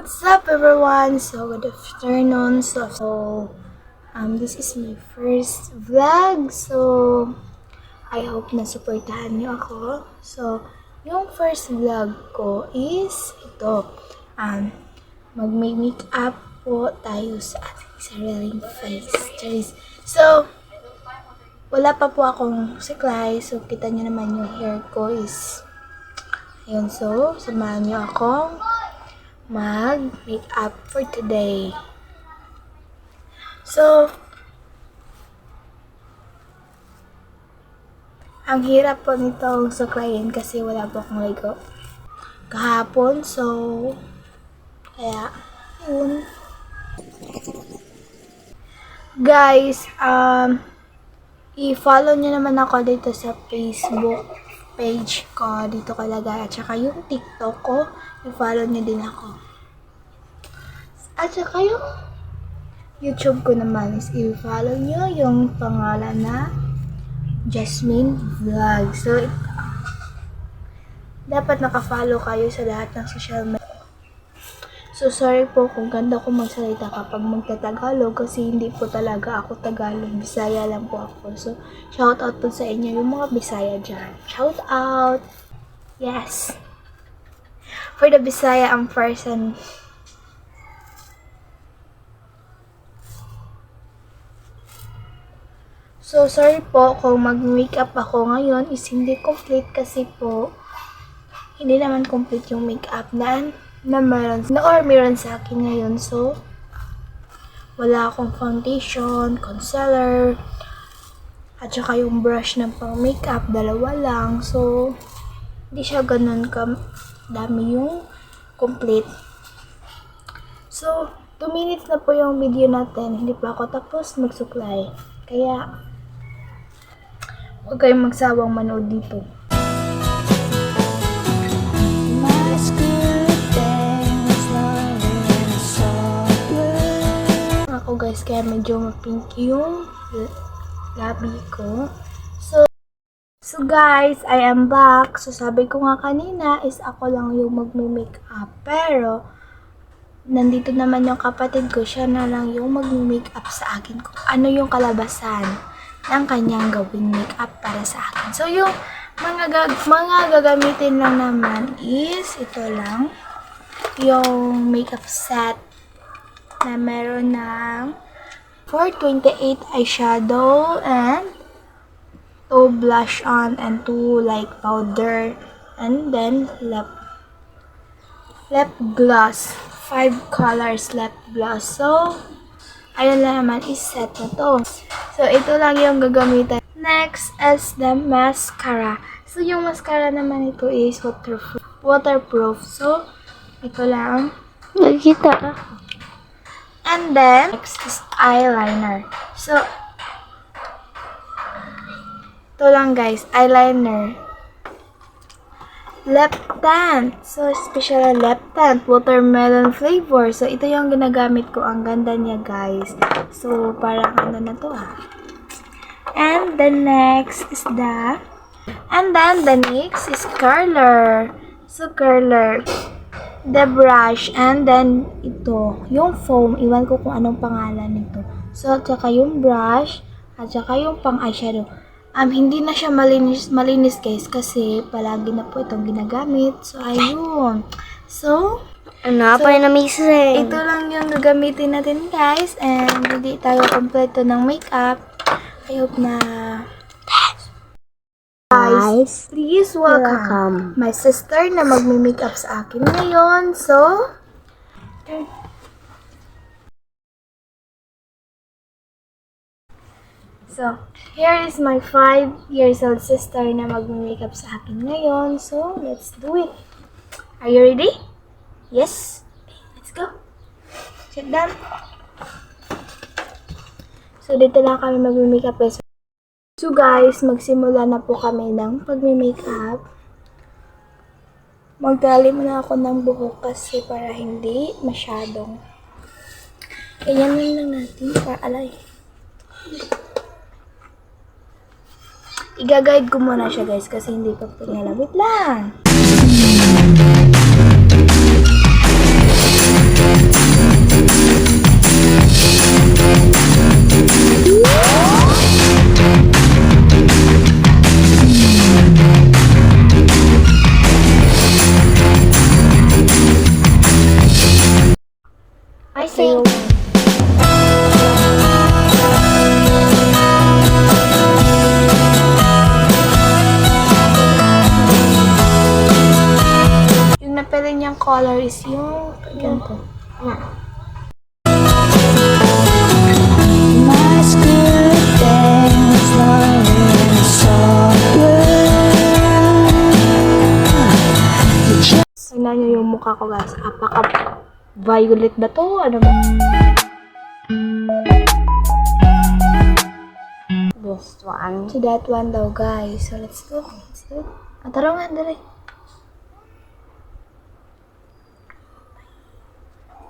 What's up everyone? So good afternoon. This is my first vlog. So I hope na supportahan niyo ako. So yung first vlog ko is ito. Mag-make up po tayo sa ating sariling face. Charis. So wala pa po akong siklay. So kita niyo naman yung hair ko is ayun. So samahan niyo akong mag-make up for today. So, ang hirap po nitong suklayin kasi wala po akong ligo kahapon. So, kaya, yun. Guys, i-follow nyo naman ako dito sa Facebook page ko, dito kalagay, at saka yung TikTok ko, i-follow nyo din ako. At saka yung YouTube ko naman is i-follow nyo yung pangalan na Jasmine Vlog. So, dapat naka-follow kayo sa lahat ng social media. So, sorry po kung ganda ko magsalita kapag magtatagalog kasi hindi po talaga ako Tagalog. Bisaya lang po ako. So, shout out po sa inyo yung mga Bisaya dyan. Shout out! Yes! For the Bisaya person. So, sorry po kung mag-makeup ako ngayon is hindi complete kasi po hindi naman complete yung makeup na meron sa akin ngayon. So, wala akong foundation, concealer, at saka yung brush ng pang makeup, dalawa lang. So, hindi siya ganun dami yung complete. So, 2 minutes na po yung video natin. Hindi pa ako tapos magsuklay. Kaya, huwag kayong magsawang manood dito. Ako guys, kaya medyo mapink yung labi ko. So guys, I am back. So sabi ko nga kanina is ako lang yung magme-makeup. Pero, nandito naman yung kapatid ko. Siya na lang yung magme-makeup sa akin. Kung ano yung kalabasan ng kanyang gawing makeup para sa akin. So yung mga gagamitin lang naman is ito lang. Yung makeup set na meron ng 428 eyeshadow and 2 blush on and 2 like powder and then lip gloss. 5 colors lip gloss. So, ayun lang naman is set na to. So, ito lang yung gagamitan. Next is the mascara. So, yung mascara naman ito is waterproof. So, ito lang. Nakikita ka. And then, next is eyeliner. So, ito lang guys, eyeliner. Lip tint. So, special lip tint. Watermelon flavor. So, ito yung ginagamit ko. Ang ganda niya guys. So, parang ano na to And the next is the next is curler. So, curler. The brush, and then ito, yung foam, iwan ko kung anong pangalan nito. So, at saka yung brush, at saka yung pang eyeshadow. Hindi na siya malinis guys, kasi palagi na po itong ginagamit. So, ayun. So, ito lang yung gagamitin natin guys, and hindi tayo kompleto ng makeup. I hope na guys, please welcome my sister na magme-makeup sa akin ngayon. So, here is my 5 years old sister na magme-makeup sa akin ngayon. So, let's do it. Are you ready? Yes? Let's go. Sit down. So, dito lang kami magme-makeup guys. So guys, magsimula na po kami ng pagme-makeup. Magdali muna ako ng buhok kasi para hindi masyadong. Ganyan lang natin para alay. Iga-guide ko muna siya guys kasi hindi pa po niya. Wait lang! sa'yo. Yung napili niyang color is yung ganito. My spirit dance like so good. Tingnan niyo yung mukha ko guys. Apaka-violet ba to? Ano ba? This one. So that one daw guys. So let's go. Let's do it. Tara nga, dali.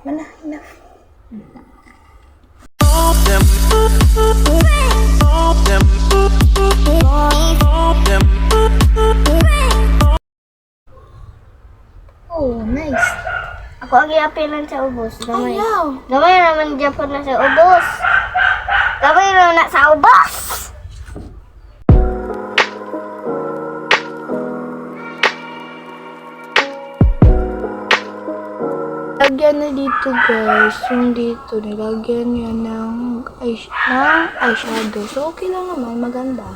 Mana, enough. Oh, nice. Ako ang i-appealan sa ubos. Gamay. Ayaw. Gamay naman Japan na sa ubos. Gamay naman na sa ubos. Lagyan na dito guys, yung dito, nilagyan niya ng eyeshadow. So, okay lang naman, maganda.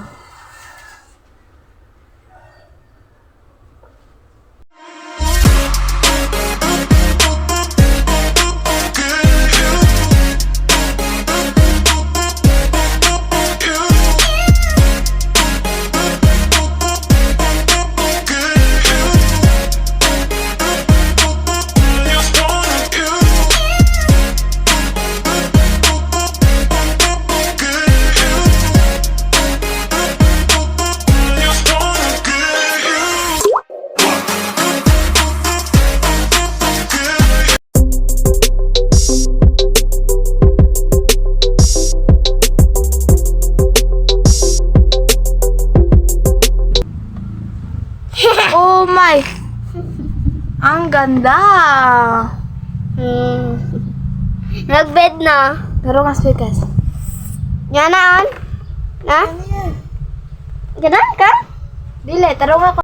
Oh my! Ang ganda! Nagbed na. Pero nga speakers. Yan na on. Na? Ano yan? Ganun ka? Dili, tarong ako.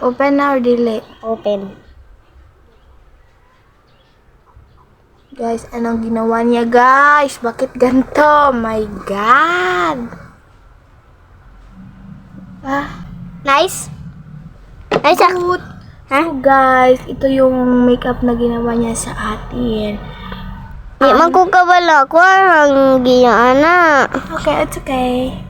Open na or dili? Open. Guys, anong ginawa niya guys? Bakit ganito? My God! Nice? Nice ah. Good. Ha? So guys, ito yung makeup na ginawa niya sa atin. Di man ko kabala ko ang giyana. Okay, it's okay.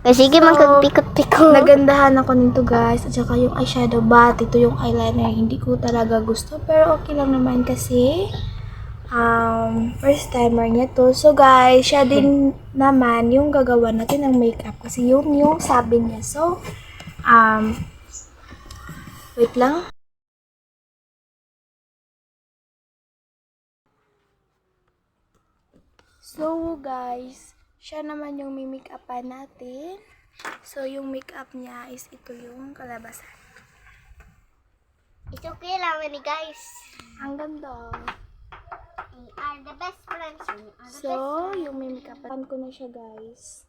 Kasi sige man kagpikot-pikot. Nagandahan ako nito guys. At saka yung eyeshadow, but ito yung eyeliner. Hindi ko talaga gusto. Pero okay lang naman kasi first timer niya to. So guys, siya din naman yung gagawa natin ng makeup. Kasi yung sabi niya. So, wait lang. So guys, siya naman yung mimake-upan natin. So yung make-up niya is ito yung kalabasan. It's okay lang ni guys. Ang ganda. We are the best friends. We are the So, yung mimake-upan ko na siya guys.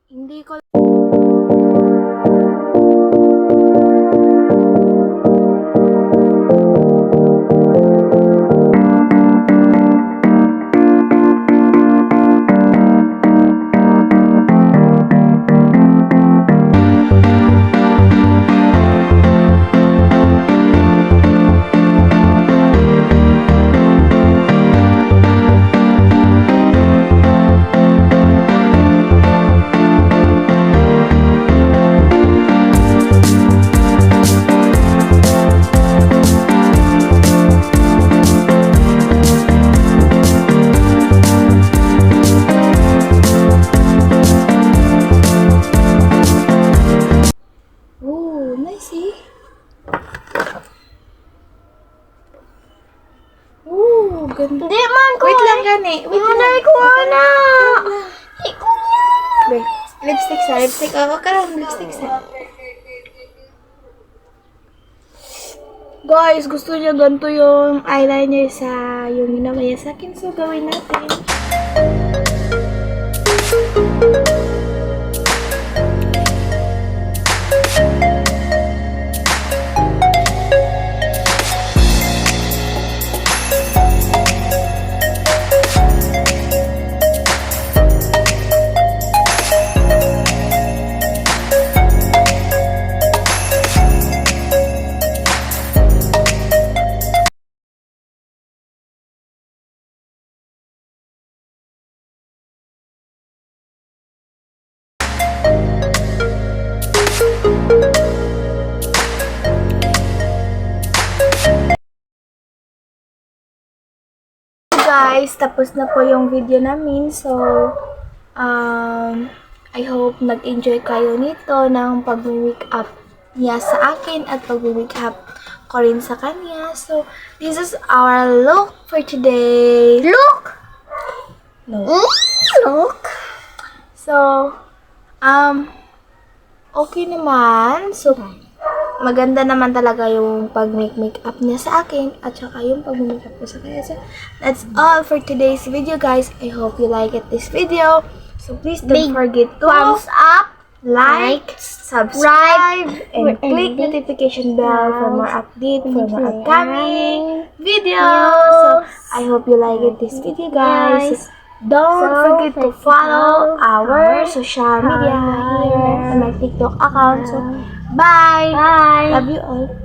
Hindi ko ganda. Hindi man ko. Wait lang gani. Wait lang. Hindi ko na. Hindi ko na. Wait. Lipstick sa. Lipstick. Ako ka lang. Lipstick sa. Guys, gusto niya ganito yung eyeliner sa yung ginawa niya sa akin. So, gawin natin. Guys, tapos na po yung video namin. So, I hope nag-enjoy kayo nito ng pag-make up niya sa akin at pag-make up ko rin sa kanya. So, this is our look for today. Look! No. Look! So, okay naman. So, maganda naman talaga yung pag-make up niya sa akin at saka yung pag-make up ko sa kanya. So, that's all for today's video, guys. I hope you like this video. So, please don't forget to Thumbs up! like, subscribe, and click notification bell for more updates, for more upcoming videos. So, I hope you like this video, guys. Don't forget to follow our social media here on my TikTok account. So, bye! Bye! Love you all.